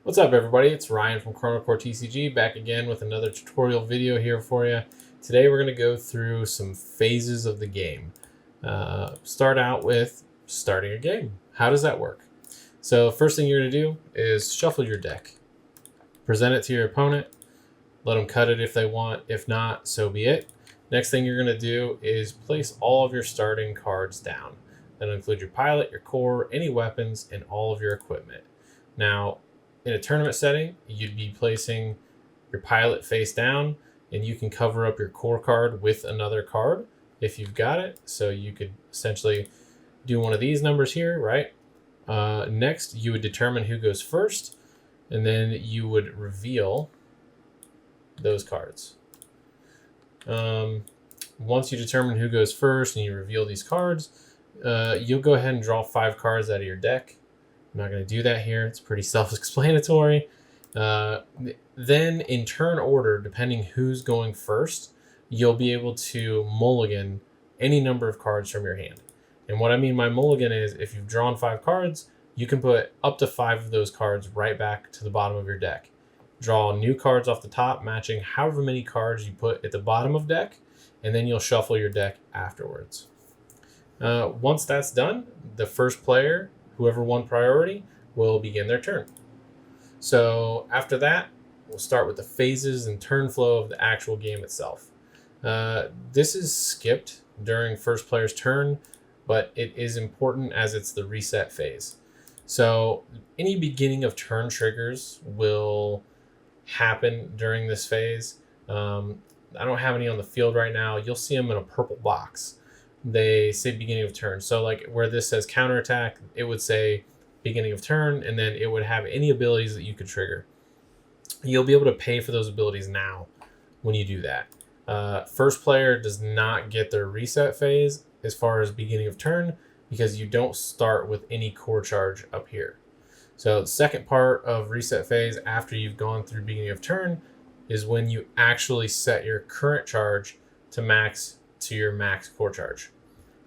What's up, everybody? It's Ryan from Chrono Core TCG, back again with another tutorial video here for you. Today we're going to go through some phases of the game. Start out with starting a game. How does that work? So first thing you're going to do is shuffle your deck. Present it to your opponent. Let them cut it if they want. If not, so be it. Next thing you're going to do is place all of your starting cards down. That'll include your pilot, your core, any weapons, and all of your equipment. Now, in a tournament setting, you'd be placing your pilot face down, and you can cover up your core card with another card if you've got it. So you could essentially do one of these numbers here, right? Next, you would determine who goes first, and then you would reveal those cards. Once you determine who goes first and you reveal these cards, you'll go ahead and draw 5 cards out of your deck. I'm not going to do that here. It's pretty self-explanatory. Then in turn order, depending who's going first, you'll be able to mulligan any number of cards from your hand. And what I mean by mulligan is if you've drawn 5 cards, you can put up to 5 of those cards right back to the bottom of your deck. Draw new cards off the top, matching however many cards you put at the bottom of deck, and then you'll shuffle your deck afterwards. Once that's done, the first player, whoever won priority, will begin their turn. So after that, we'll start with the phases and turn flow of the actual game itself. This is skipped during first player's turn, but it is important as it's the reset phase. So any beginning of turn triggers will happen during this phase. I don't have any on the field right now. You'll see them in a purple box. They say beginning of turn. So like where this says counterattack, it would say beginning of turn, and then it would have any abilities that you could trigger. You'll be able to pay for those abilities now when you do that. First player does not get their reset phase as far as beginning of turn because you don't start with any core charge up here. So the second part of reset phase after you've gone through beginning of turn is when you actually set your current charge to your max core charge.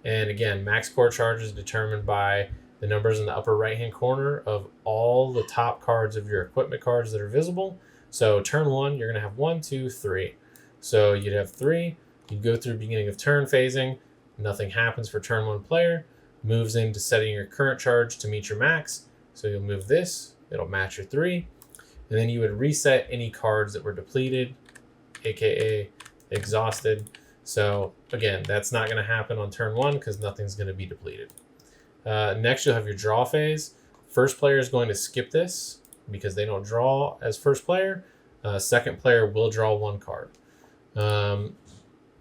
And again, max core charge is determined by the numbers in the upper right hand corner of all the top cards of your equipment cards that are visible. So turn 1, you're going to have 1, 2, 3. So you'd have 3, you'd go through beginning of turn phasing, nothing happens for turn 1 player, moves into setting your current charge to meet your max. So you'll move this, it'll match your 3, and then you would reset any cards that were depleted, aka exhausted. So again, that's not going to happen on turn 1 because nothing's going to be depleted. Next, you'll have your draw phase. First player is going to skip this because they don't draw as first player. Second player will draw 1 card.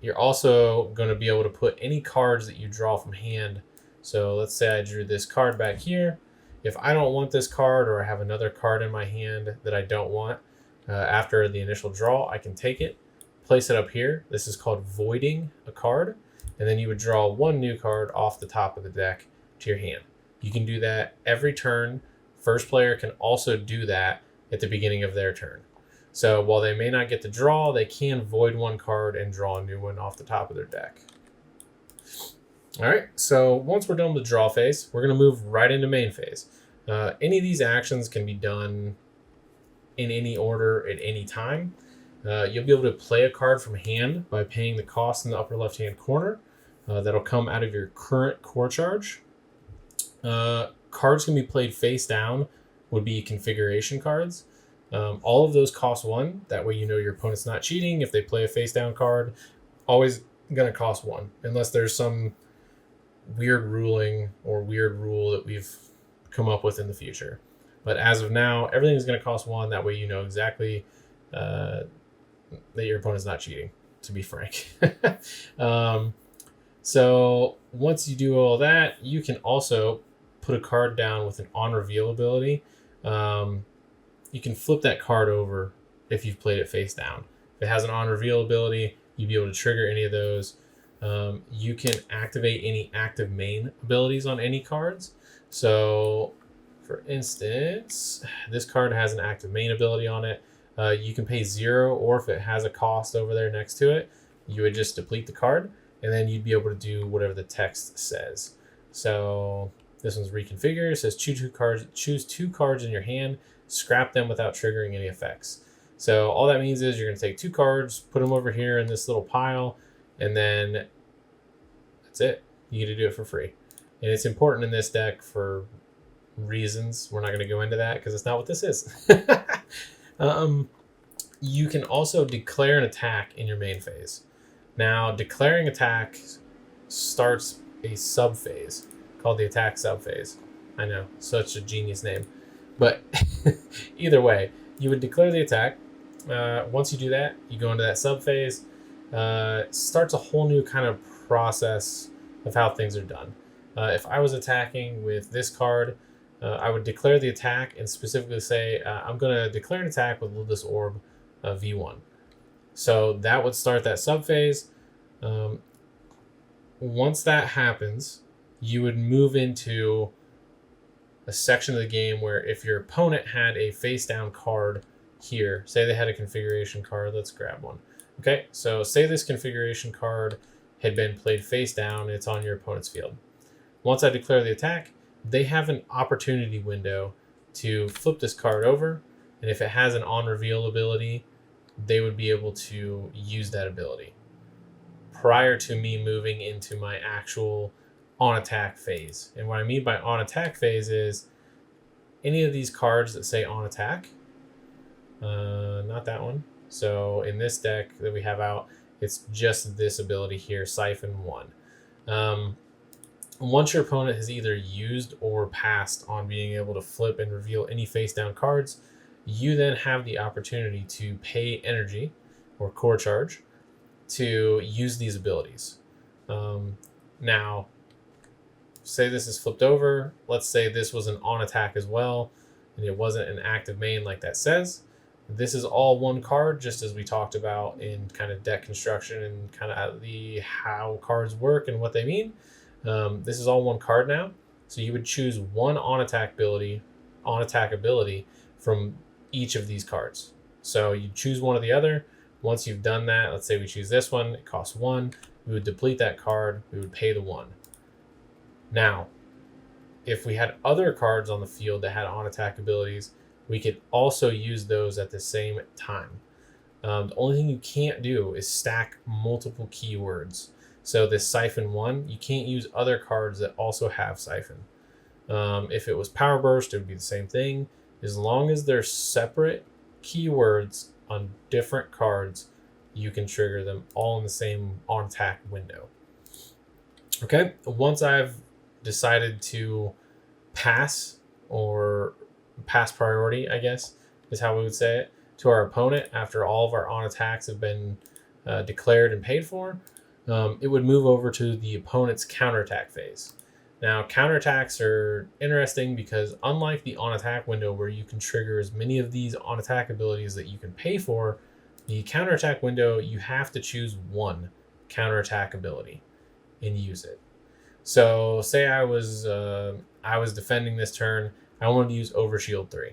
You're also going to be able to put any cards that you draw from hand. So let's say I drew this card back here. If I don't want this card or I have another card in my hand that I don't want, after the initial draw, I can take it, place it up here. This is called voiding a card. And then you would draw 1 new card off the top of the deck to your hand. You can do that every turn. First player can also do that at the beginning of their turn. So while they may not get to draw, they can void 1 card and draw a new one off the top of their deck. All right, so once we're done with the draw phase, we're going to move right into main phase. Any of these actions can be done in any order at any time. You'll be able to play a card from hand by paying the cost in the upper left-hand corner. That'll come out of your current core charge. Cards can be played face down, would be configuration cards. All of those cost 1. That way you know your opponent's not cheating. If they play a face down card, always going to cost 1, unless there's some weird ruling or weird rule that we've come up with in the future. But as of now, everything's going to cost 1. That way you know exactly that your opponent's not cheating, to be frank. So once you do all that, you can also put a card down with an on reveal ability. You can flip that card over if you've played it face down. If it has an on reveal ability, you'd be able to trigger any of those. You can activate any active main abilities on any cards. So for instance, this card has an active main ability on it. You can pay 0, or if it has a cost over there next to it, you would just deplete the card, and then you'd be able to do whatever the text says. So this one's reconfigure. It says choose 2 cards in your hand. scrap them without triggering any effects. So all that means is you're going to take 2 cards, put them over here in this little pile, and then that's it. You get to do it for free. And it's important in this deck for reasons. We're not going to go into that because it's not what this is. You can also declare an attack in your main phase. Now, declaring attack starts a sub-phase called the attack sub-phase. I know, such a genius name. But either way, you would declare the attack. Once you do that, you go into that sub-phase. Starts a whole new kind of process of how things are done. If I was attacking with this card, I would declare the attack and specifically say, I'm going to declare an attack with Ludus Orb V1. So that would start that sub-phase. Once that happens, you would move into a section of the game where if your opponent had a face-down card here, say they had a configuration card, let's grab one. Okay, so say this configuration card had been played face-down, it's on your opponent's field. Once I declare the attack, they have an opportunity window to flip this card over, and if it has an on-reveal ability, they would be able to use that ability prior to me moving into my actual on-attack phase. And what I mean by on-attack phase is any of these cards that say on-attack, not that one. So in this deck that we have out, it's just this ability here, Siphon 1. Once your opponent has either used or passed on being able to flip and reveal any face-down cards, you then have the opportunity to pay energy or core charge to use these abilities. Now, say this is flipped over. Let's say this was an on-attack as well, and it wasn't an active main like that says. This is all one card, just as we talked about in kind of deck construction and kind of how cards work and what they mean. This is all one card now, so you would choose one on-attack ability from each of these cards. So you choose one or the other. Once you've done that, let's say we choose this one, it costs 1. We would deplete that card, we would pay the 1. Now, if we had other cards on the field that had on-attack abilities, we could also use those at the same time. The only thing you can't do is stack multiple keywords. So this Siphon 1, you can't use other cards that also have Siphon. If it was Power Burst, it would be the same thing. As long as they're separate keywords on different cards, you can trigger them all in the same on-attack window. Okay, once I've decided to pass, or pass priority, I guess, is how we would say it, to our opponent after all of our on-attacks have been declared and paid for, it would move over to the opponent's counterattack phase. Now, counterattacks are interesting because unlike the on-attack window where you can trigger as many of these on-attack abilities that you can pay for, the counterattack window, you have to choose one counterattack ability and use it. So say I was defending this turn, I wanted to use Overshield 3.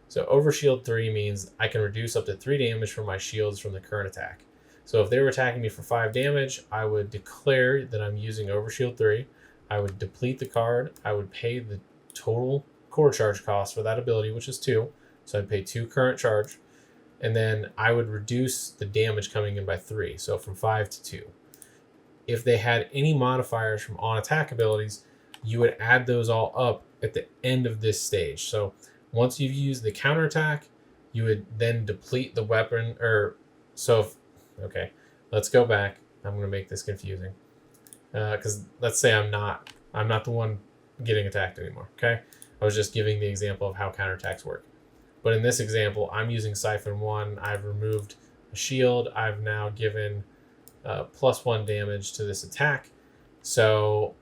So Overshield 3 means I can reduce up to 3 damage from my shields from the current attack. So if they were attacking me for 5 damage, I would declare that I'm using Overshield 3. I would deplete the card. I would pay the total core charge cost for that ability, which is 2. So I'd pay 2 current charge. And then I would reduce the damage coming in by 3. So from 5 to 2. If they had any modifiers from on-attack abilities, you would add those all up at the end of this stage. So once you've used the counterattack, you would then deplete the weapon. Okay, let's go back. I'm going to make this confusing. Because let's say I'm not the one getting attacked anymore, okay? I was just giving the example of how counterattacks work. But in this example, I'm using Siphon 1. I've removed a shield. I've now given +1 damage to this attack. So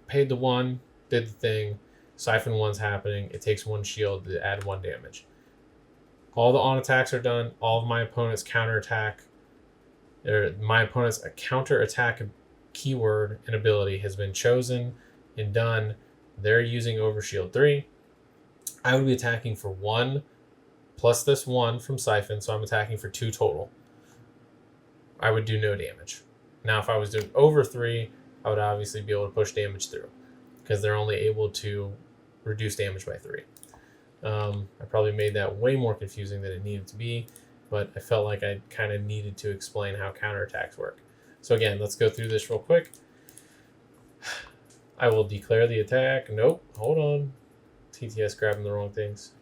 paid the 1, did the thing. Siphon 1's happening. It takes 1 shield to add 1 damage. All the on-attacks are done. All of my opponent's counterattack, or my opponent's counterattack keyword and ability has been chosen and done. They're using Overshield 3. I would be attacking for 1 plus this 1 from Siphon, so I'm attacking for 2 total. I would do no damage. Now, if I was doing over 3, I would obviously be able to push damage through because they're only able to reduce damage by 3. I probably made that way more confusing than it needed to be, but I felt like I kind of needed to explain how counterattacks work. So again, let's go through this real quick. I will declare the attack. Nope, hold on. TTS grabbing the wrong things.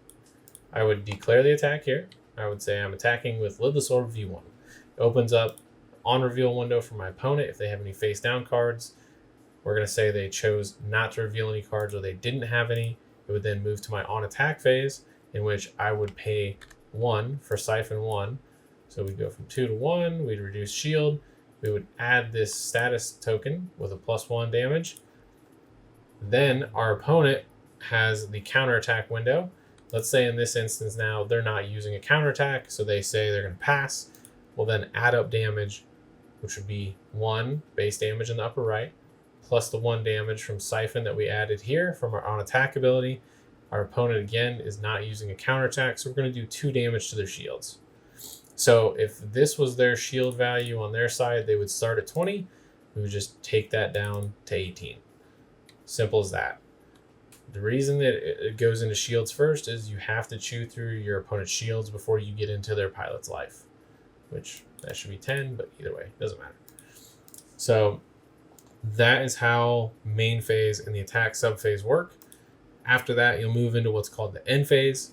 I would declare the attack here. I would say I'm attacking with Lidless Orb V1. It opens up on reveal window for my opponent if they have any face down cards. We're going to say they chose not to reveal any cards or they didn't have any. It would then move to my on attack phase, in which I would pay 1 for Siphon 1. So we'd go from 2 to 1, we'd reduce shield, we would add this status token with a +1 damage. Then our opponent has the counterattack window. Let's say in this instance now they're not using a counterattack, so they say they're going to pass. We'll then add up damage, which would be 1 base damage in the upper right, plus the 1 damage from Siphon that we added here from our on attack ability. Our opponent again is not using a counterattack, so we're going to do 2 damage to their shields. So if this was their shield value on their side, they would start at 20. We would just take that down to 18. Simple as that. The reason that it goes into shields first is you have to chew through your opponent's shields before you get into their pilot's life, which that should be 10, but either way, doesn't matter. So that is how main phase and the attack subphase work. After that, you'll move into what's called the end phase.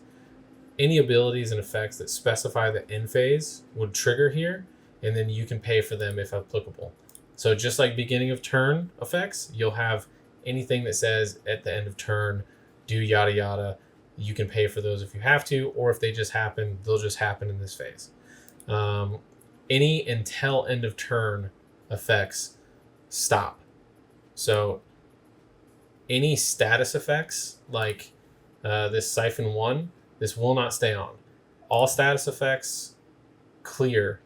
Any abilities and effects that specify the end phase would trigger here, and then you can pay for them if applicable. So just like beginning of turn effects, you'll have anything that says at the end of turn, do yada yada. You can pay for those if you have to, or if they just happen, they'll just happen in this phase. Any until end of turn effects stop. So any status effects like this Siphon 1, this will not stay on. All status effects clear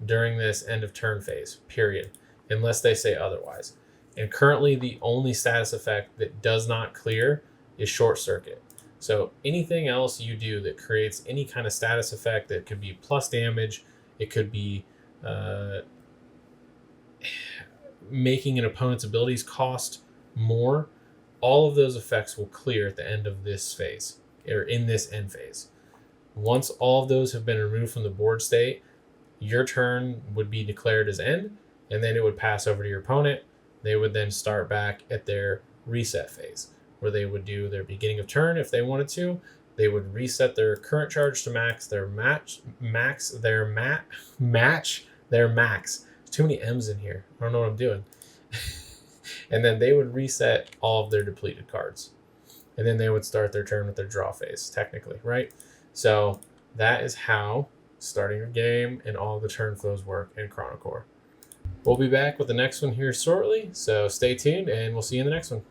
during this end of turn phase, period, unless they say otherwise. And currently the only status effect that does not clear is Short Circuit. So anything else you do that creates any kind of status effect, that could be plus damage, it could be making an opponent's abilities cost more, all of those effects will clear at the end of this phase, or in this end phase. Once all of those have been removed from the board state, your turn would be declared as end, and then it would pass over to your opponent. They would then start back at their reset phase, where they would do their beginning of turn if they wanted to. They would reset their current charge to max, match their max. Too many M's in here. I don't know what I'm doing. And then they would reset all of their depleted cards. And then they would start their turn with their draw phase, technically, right? So that is how starting a game and all the turn flows work in Chrono Core. We'll be back with the next one here shortly, so stay tuned and we'll see you in the next one.